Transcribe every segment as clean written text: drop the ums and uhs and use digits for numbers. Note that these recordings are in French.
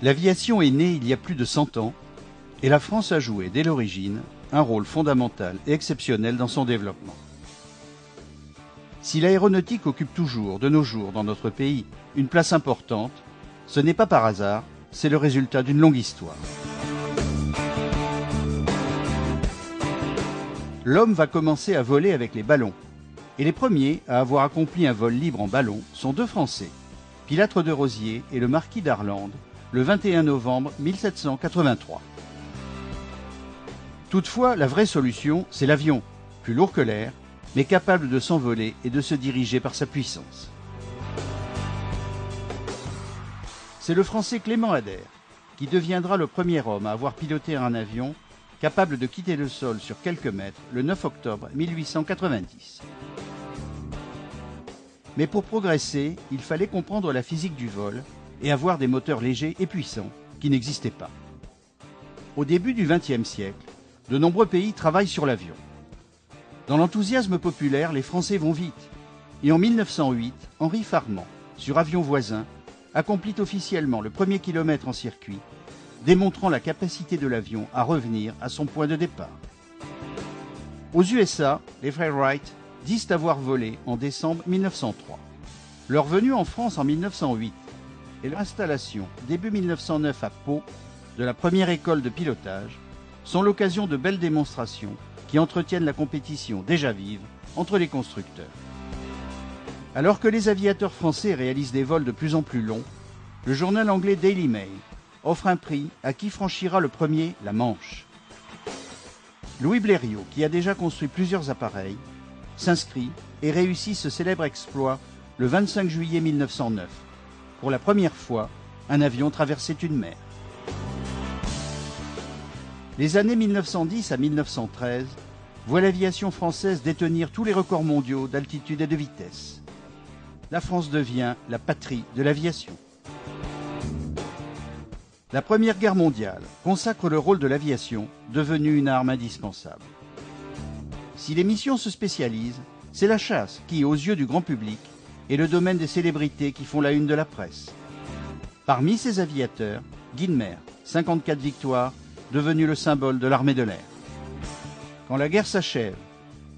L'aviation est née il y a plus de 100 ans et la France a joué dès l'origine un rôle fondamental et exceptionnel dans son développement. Si l'aéronautique occupe toujours, de nos jours, dans notre pays, une place importante, ce n'est pas par hasard, c'est le résultat d'une longue histoire. L'homme va commencer à voler avec les ballons, et les premiers à avoir accompli un vol libre en ballon sont deux Français, Pilâtre de Rozier et le marquis d'Arlandes, le 21 novembre 1783. Toutefois, la vraie solution, c'est l'avion, plus lourd que l'air, mais capable de s'envoler et de se diriger par sa puissance. C'est le Français Clément Ader qui deviendra le premier homme à avoir piloté un avion capable de quitter le sol sur quelques mètres le 9 octobre 1890. Mais pour progresser, il fallait comprendre la physique du vol et avoir des moteurs légers et puissants qui n'existaient pas. Au début du XXe siècle, de nombreux pays travaillent sur l'avion. Dans l'enthousiasme populaire, les Français vont vite. Et en 1908, Henri Farman, sur avion voisin, accomplit officiellement le premier kilomètre en circuit, démontrant la capacité de l'avion à revenir à son point de départ. Aux USA, les frères Wright disent avoir volé en décembre 1903. Leur venue en France en 1908 et leur installation début 1909 à Pau de la première école de pilotage sont l'occasion de belles démonstrations qui entretiennent la compétition déjà vive entre les constructeurs. Alors que les aviateurs français réalisent des vols de plus en plus longs, le journal anglais Daily Mail offre un prix à qui franchira le premier la Manche. Louis Blériot, qui a déjà construit plusieurs appareils, s'inscrit et réussit ce célèbre exploit le 25 juillet 1909. Pour la première fois, un avion traversait une mer. Les années 1910 à 1913 voient l'aviation française détenir tous les records mondiaux d'altitude et de vitesse. La France devient la patrie de l'aviation. La Première Guerre mondiale consacre le rôle de l'aviation, devenue une arme indispensable. Si les missions se spécialisent, c'est la chasse qui, aux yeux du grand public, est le domaine des célébrités qui font la une de la presse. Parmi ces aviateurs, Guynemer, 54 victoires, devenu le symbole de l'armée de l'air. Quand la guerre s'achève,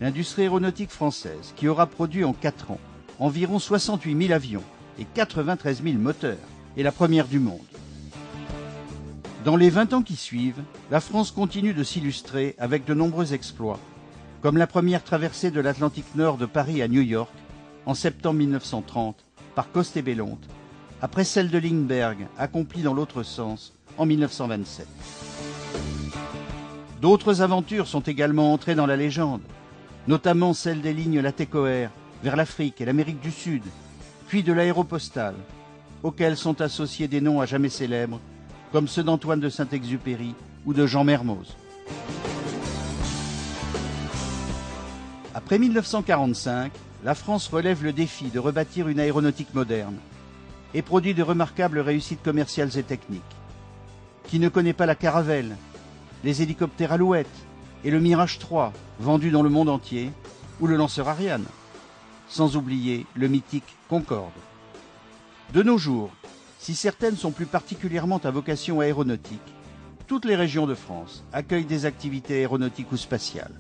l'industrie aéronautique française, qui aura produit en 4 ans environ 68 000 avions et 93 000 moteurs, est la première du monde. Dans les 20 ans qui suivent, la France continue de s'illustrer avec de nombreux exploits, comme la première traversée de l'Atlantique Nord de Paris à New York en septembre 1930 par Coste et Bellonte, après celle de Lindbergh accomplie dans l'autre sens en 1927. D'autres aventures sont également entrées dans la légende, notamment celle des lignes Latécoère vers l'Afrique et l'Amérique du Sud, puis de l'aéropostale, auxquelles sont associés des noms à jamais célèbres, comme ceux d'Antoine de Saint-Exupéry ou de Jean Mermoz. Après 1945, la France relève le défi de rebâtir une aéronautique moderne et produit de remarquables réussites commerciales et techniques. Qui ne connaît pas la Caravelle, les hélicoptères Alouette et le Mirage 3, vendus dans le monde entier, ou le lanceur Ariane, sans oublier le mythique Concorde. De nos jours, si certaines sont plus particulièrement à vocation aéronautique, toutes les régions de France accueillent des activités aéronautiques ou spatiales.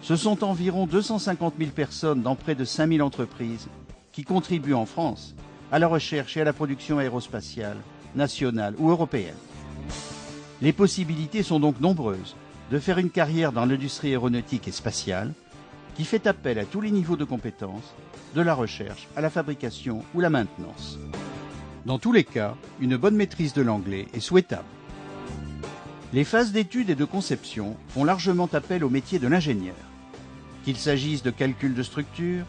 Ce sont environ 250 000 personnes dans près de 5 000 entreprises qui contribuent en France à la recherche et à la production aérospatiale, nationale ou européenne. Les possibilités sont donc nombreuses de faire une carrière dans l'industrie aéronautique et spatiale qui fait appel à tous les niveaux de compétences, de la recherche à la fabrication ou la maintenance. Dans tous les cas, une bonne maîtrise de l'anglais est souhaitable. Les phases d'étude et de conception font largement appel au métier de l'ingénieur, qu'il s'agisse de calcul de structure,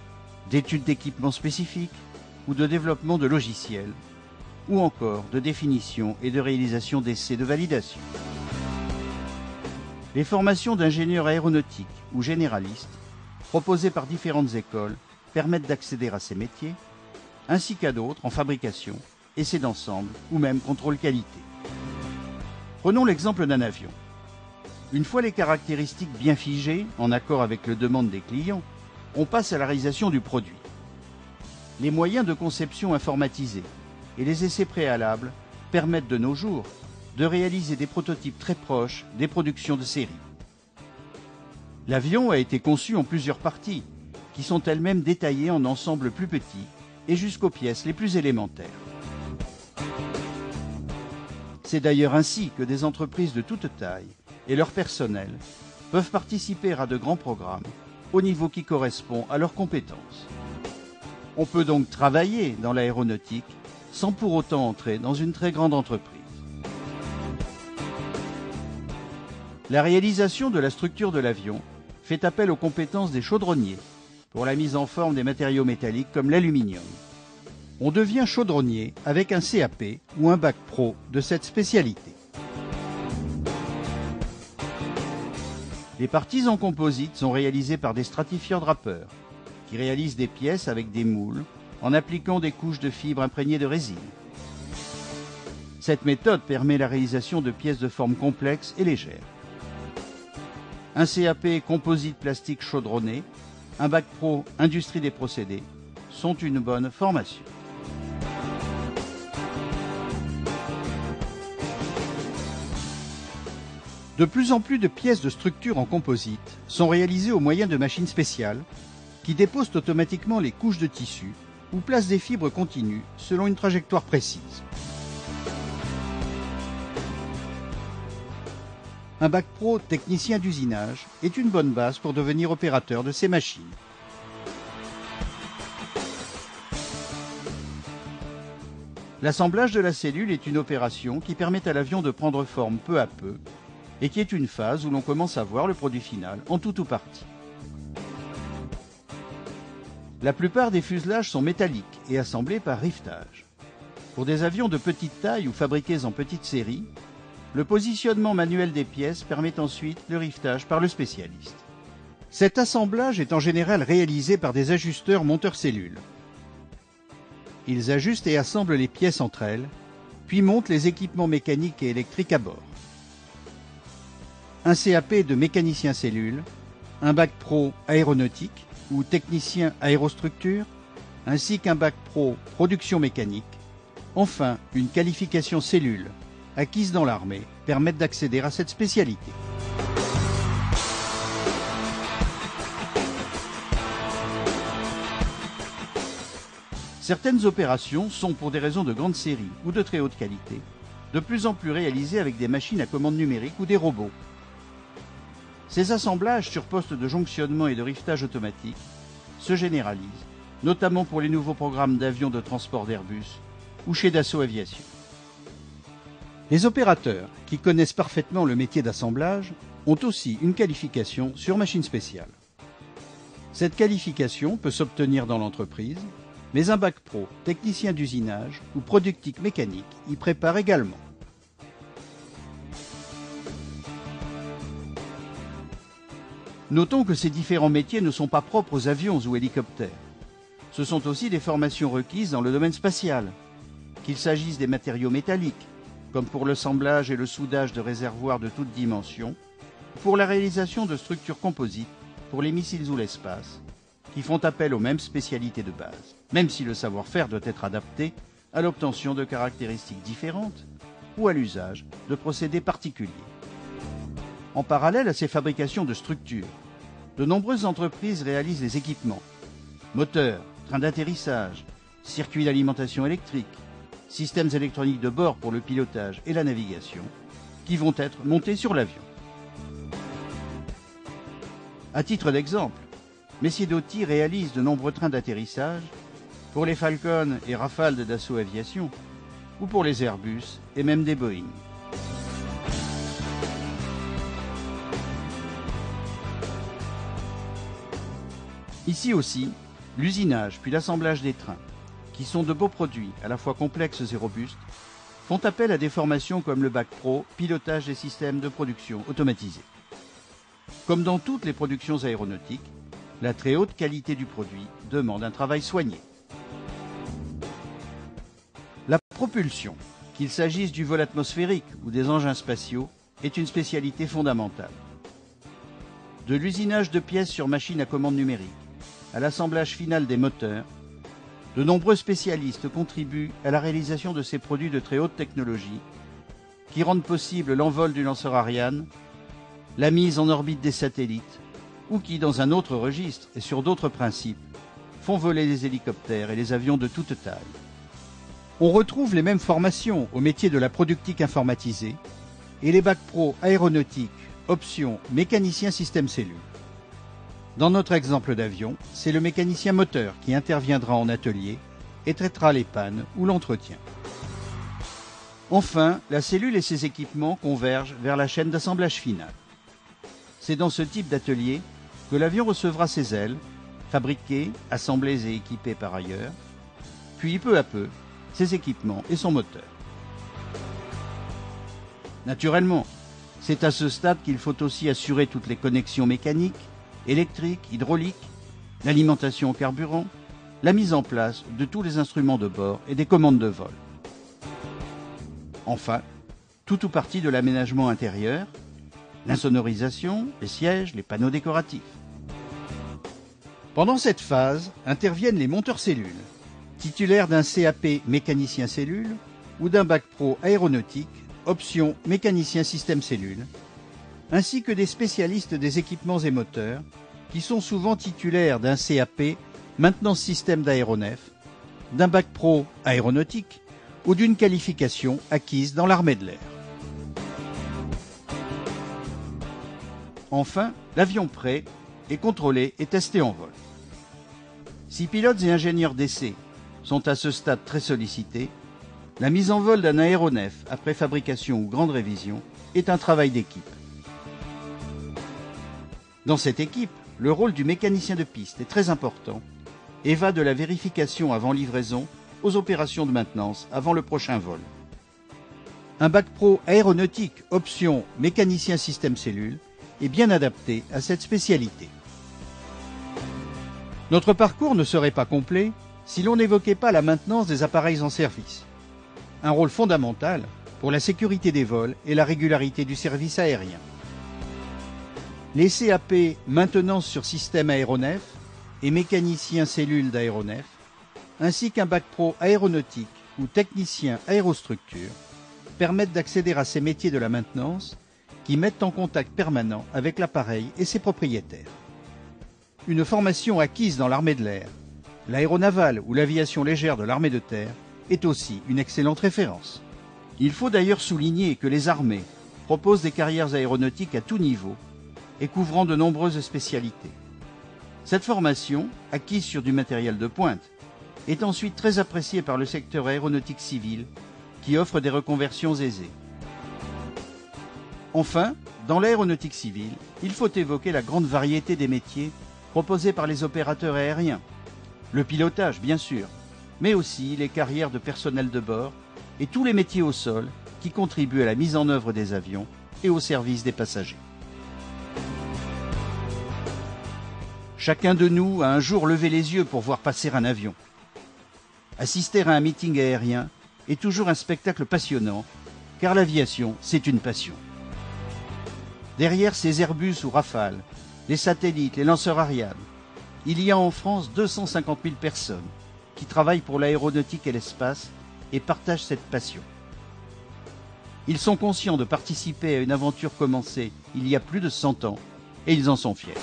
d'études d'équipements spécifiques ou de développement de logiciels, ou encore de définition et de réalisation d'essais de validation. Les formations d'ingénieurs aéronautiques ou généralistes, proposées par différentes écoles, permettent d'accéder à ces métiers, ainsi qu'à d'autres en fabrication, essais d'ensemble ou même contrôle qualité. Prenons l'exemple d'un avion. Une fois les caractéristiques bien figées, en accord avec les demandes des clients, on passe à la réalisation du produit. Les moyens de conception informatisés et les essais préalables permettent de nos jours de réaliser des prototypes très proches des productions de série. L'avion a été conçu en plusieurs parties, qui sont elles-mêmes détaillées en ensembles plus petits et jusqu'aux pièces les plus élémentaires. C'est d'ailleurs ainsi que des entreprises de toute taille et leur personnel peuvent participer à de grands programmes au niveau qui correspond à leurs compétences. On peut donc travailler dans l'aéronautique sans pour autant entrer dans une très grande entreprise. La réalisation de la structure de l'avion fait appel aux compétences des chaudronniers pour la mise en forme des matériaux métalliques comme l'aluminium. On devient chaudronnier avec un CAP ou un bac pro de cette spécialité. Les parties en composite sont réalisées par des stratifieurs drapeurs qui réalisent des pièces avec des moules en appliquant des couches de fibres imprégnées de résine. Cette méthode permet la réalisation de pièces de forme complexe et légère. Un CAP composite plastique chaudronné, un bac pro industrie des procédés sont une bonne formation. De plus en plus de pièces de structure en composite sont réalisées au moyen de machines spéciales qui déposent automatiquement les couches de tissu ou placent des fibres continues selon une trajectoire précise. Un bac pro technicien d'usinage est une bonne base pour devenir opérateur de ces machines. L'assemblage de la cellule est une opération qui permet à l'avion de prendre forme peu à peu et qui est une phase où l'on commence à voir le produit final en tout ou partie. La plupart des fuselages sont métalliques et assemblés par rivetage. Pour des avions de petite taille ou fabriqués en petite série, le positionnement manuel des pièces permet ensuite le rivetage par le spécialiste. Cet assemblage est en général réalisé par des ajusteurs monteurs-cellules. Ils ajustent et assemblent les pièces entre elles, puis montent les équipements mécaniques et électriques à bord. Un CAP de mécanicien cellule, un bac pro aéronautique ou technicien aérostructure, ainsi qu'un bac pro production mécanique, enfin une qualification cellule acquise dans l'armée permettent d'accéder à cette spécialité. Certaines opérations sont, pour des raisons de grande série ou de très haute qualité, de plus en plus réalisées avec des machines à commande numérique ou des robots. Ces assemblages sur poste de jonctionnement et de rivetage automatique se généralisent, notamment pour les nouveaux programmes d'avions de transport d'Airbus ou chez Dassault Aviation. Les opérateurs, qui connaissent parfaitement le métier d'assemblage, ont aussi une qualification sur machine spéciale. Cette qualification peut s'obtenir dans l'entreprise, mais un bac pro, technicien d'usinage ou productique mécanique y prépare également. Notons que ces différents métiers ne sont pas propres aux avions ou hélicoptères. Ce sont aussi des formations requises dans le domaine spatial, qu'il s'agisse des matériaux métalliques, comme pour l'assemblage et le soudage de réservoirs de toutes dimensions, ou pour la réalisation de structures composites pour les missiles ou l'espace, qui font appel aux mêmes spécialités de base, même si le savoir-faire doit être adapté à l'obtention de caractéristiques différentes ou à l'usage de procédés particuliers. En parallèle à ces fabrications de structures, de nombreuses entreprises réalisent les équipements, moteurs, trains d'atterrissage, circuits d'alimentation électrique, systèmes électroniques de bord pour le pilotage et la navigation, qui vont être montés sur l'avion. À titre d'exemple, Messier Doty réalise de nombreux trains d'atterrissage pour les Falcon et Rafale de Dassault Aviation ou pour les Airbus et même des Boeing. Ici aussi, l'usinage puis l'assemblage des trains, qui sont de beaux produits à la fois complexes et robustes, font appel à des formations comme le bac pro, pilotage des systèmes de production automatisés. Comme dans toutes les productions aéronautiques, la très haute qualité du produit demande un travail soigné. La propulsion, qu'il s'agisse du vol atmosphérique ou des engins spatiaux, est une spécialité fondamentale. De l'usinage de pièces sur machine à commande numérique à l'assemblage final des moteurs, de nombreux spécialistes contribuent à la réalisation de ces produits de très haute technologie qui rendent possible l'envol du lanceur Ariane, la mise en orbite des satellites, ou qui, dans un autre registre et sur d'autres principes, font voler les hélicoptères et les avions de toute taille. On retrouve les mêmes formations au métier de la productique informatisée et les bacs pro aéronautique, option mécanicien système cellule. Dans notre exemple d'avion, c'est le mécanicien moteur qui interviendra en atelier et traitera les pannes ou l'entretien. Enfin, la cellule et ses équipements convergent vers la chaîne d'assemblage finale. C'est dans ce type d'atelier que l'avion recevra ses ailes, fabriquées, assemblées et équipées par ailleurs, puis peu à peu, ses équipements et son moteur. Naturellement, c'est à ce stade qu'il faut aussi assurer toutes les connexions mécaniques, électriques, hydrauliques, l'alimentation au carburant, la mise en place de tous les instruments de bord et des commandes de vol. Enfin, tout ou partie de l'aménagement intérieur, l'insonorisation, les sièges, les panneaux décoratifs. Pendant cette phase, interviennent les monteurs cellules, titulaires d'un CAP mécanicien cellule ou d'un bac pro aéronautique, option mécanicien système cellule, ainsi que des spécialistes des équipements et moteurs, qui sont souvent titulaires d'un CAP maintenance système d'aéronef, d'un bac pro aéronautique ou d'une qualification acquise dans l'armée de l'air. Enfin, l'avion prêt est contrôlé et testé en vol. Si pilotes et ingénieurs d'essai sont à ce stade très sollicités, la mise en vol d'un aéronef après fabrication ou grande révision est un travail d'équipe. Dans cette équipe, le rôle du mécanicien de piste est très important et va de la vérification avant livraison aux opérations de maintenance avant le prochain vol. Un bac pro aéronautique option mécanicien système cellule est bien adapté à cette spécialité. Notre parcours ne serait pas complet si l'on n'évoquait pas la maintenance des appareils en service. Un rôle fondamental pour la sécurité des vols et la régularité du service aérien. Les CAP maintenance sur système aéronef et mécanicien cellule d'aéronef, ainsi qu'un bac pro aéronautique ou technicien aérostructure, permettent d'accéder à ces métiers de la maintenance qui mettent en contact permanent avec l'appareil et ses propriétaires. Une formation acquise dans l'armée de l'air, l'aéronavale ou l'aviation légère de l'armée de terre est aussi une excellente référence. Il faut d'ailleurs souligner que les armées proposent des carrières aéronautiques à tout niveau et couvrant de nombreuses spécialités. Cette formation, acquise sur du matériel de pointe, est ensuite très appréciée par le secteur aéronautique civil qui offre des reconversions aisées. Enfin, dans l'aéronautique civile, il faut évoquer la grande variété des métiers proposés par les opérateurs aériens. Le pilotage, bien sûr, mais aussi les carrières de personnel de bord et tous les métiers au sol qui contribuent à la mise en œuvre des avions et au service des passagers. Chacun de nous a un jour levé les yeux pour voir passer un avion. Assister à un meeting aérien est toujours un spectacle passionnant, car l'aviation, c'est une passion. Derrière ces Airbus ou Rafale, les satellites, les lanceurs Ariane, il y a en France 250 000 personnes qui travaillent pour l'aéronautique et l'espace et partagent cette passion. Ils sont conscients de participer à une aventure commencée il y a plus de 100 ans et ils en sont fiers.